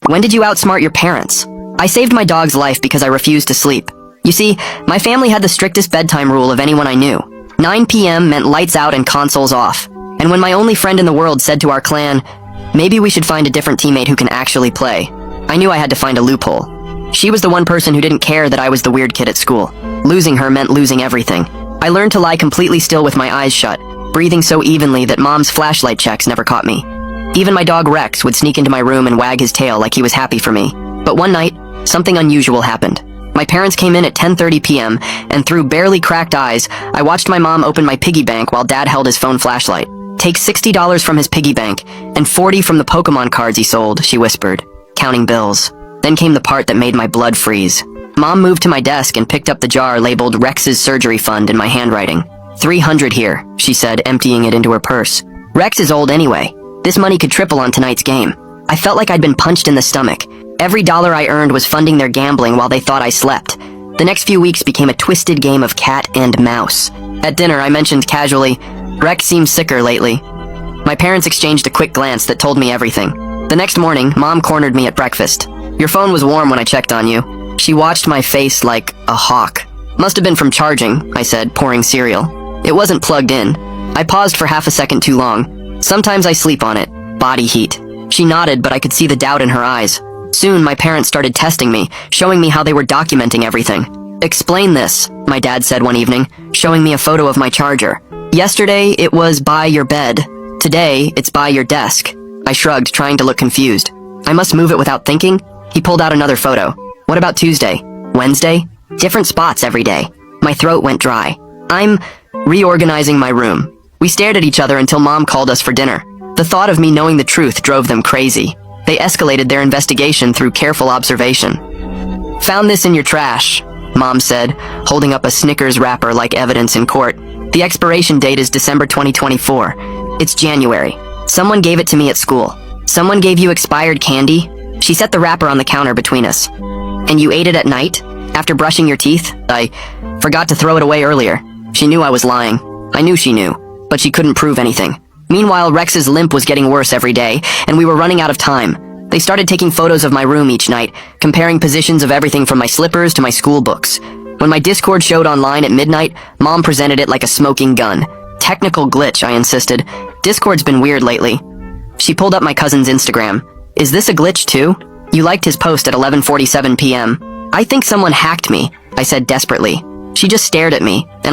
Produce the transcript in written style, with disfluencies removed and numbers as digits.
When did you outsmart your parents? I saved my dog's life because I refused to sleep. You see, my family had the strictest bedtime rule of anyone I knew. 9 p.m. meant lights out and consoles off. And when my only friend in the world said to our clan, maybe we should find a different teammate who can actually play, I knew I had to find a loophole. She was the one person who didn't care that I was the weird kid at school. Losing her meant losing everything. I learned to lie completely still with my eyes shut, breathing so evenly that Mom's flashlight checks never caught me. Even my dog Rex would sneak into my room and wag his tail like he was happy for me. But one night, something unusual happened. My parents came in at 10:30 p.m., and through barely cracked eyes, I watched my mom open my piggy bank while Dad held his phone flashlight. Take $60 from his piggy bank, and 40 from the Pokemon cards he sold, she whispered, counting bills. Then came the part that made my blood freeze. Mom moved to my desk and picked up the jar labeled Rex's surgery fund in my handwriting. $300 here, she said, emptying it into her purse. Rex is old anyway. This money could triple on tonight's game. I felt like I'd been punched in the stomach. Every dollar I earned was funding their gambling while they thought I slept. The next few weeks became a twisted game of cat and mouse. At dinner, I mentioned casually, Rex seems sicker lately. My parents exchanged a quick glance that told me everything. The next morning, Mom cornered me at breakfast. Your phone was warm when I checked on you. She watched my face like a hawk. Must have been from charging, I said, pouring cereal. It wasn't plugged in. I paused for half a second too long. Sometimes I sleep on it. Body heat. She nodded, but I could see the doubt in her eyes. Soon, my parents started testing me, showing me how they were documenting everything. Explain this, my dad said one evening, showing me a photo of my charger. Yesterday, it was by your bed. Today, it's by your desk. I shrugged, trying to look confused. I must move it without thinking? He pulled out another photo. What about Tuesday? Wednesday? Different spots every day. My throat went dry. I'm reorganizing my room. We stared at each other until Mom called us for dinner. The thought of me knowing the truth drove them crazy. They escalated their investigation through careful observation. Found this in your trash, Mom said, holding up a Snickers wrapper like evidence in court. The expiration date is December 2024. It's January. Someone gave it to me at school. Someone gave you expired candy? She set the wrapper on the counter between us. And you ate it at night? After brushing your teeth? I forgot to throw it away earlier. She knew I was lying. I knew she knew, but she couldn't prove anything. Meanwhile, Rex's limp was getting worse every day, and we were running out of time. They started taking photos of my room each night, comparing positions of everything from my slippers to my school books. When my Discord showed online at midnight, Mom presented it like a smoking gun. Technical glitch, I insisted. Discord's been weird lately. She pulled up my cousin's Instagram. Is this a glitch too? You liked his post at 11:47 p.m. I think someone hacked me, I said desperately. She just stared at me, and I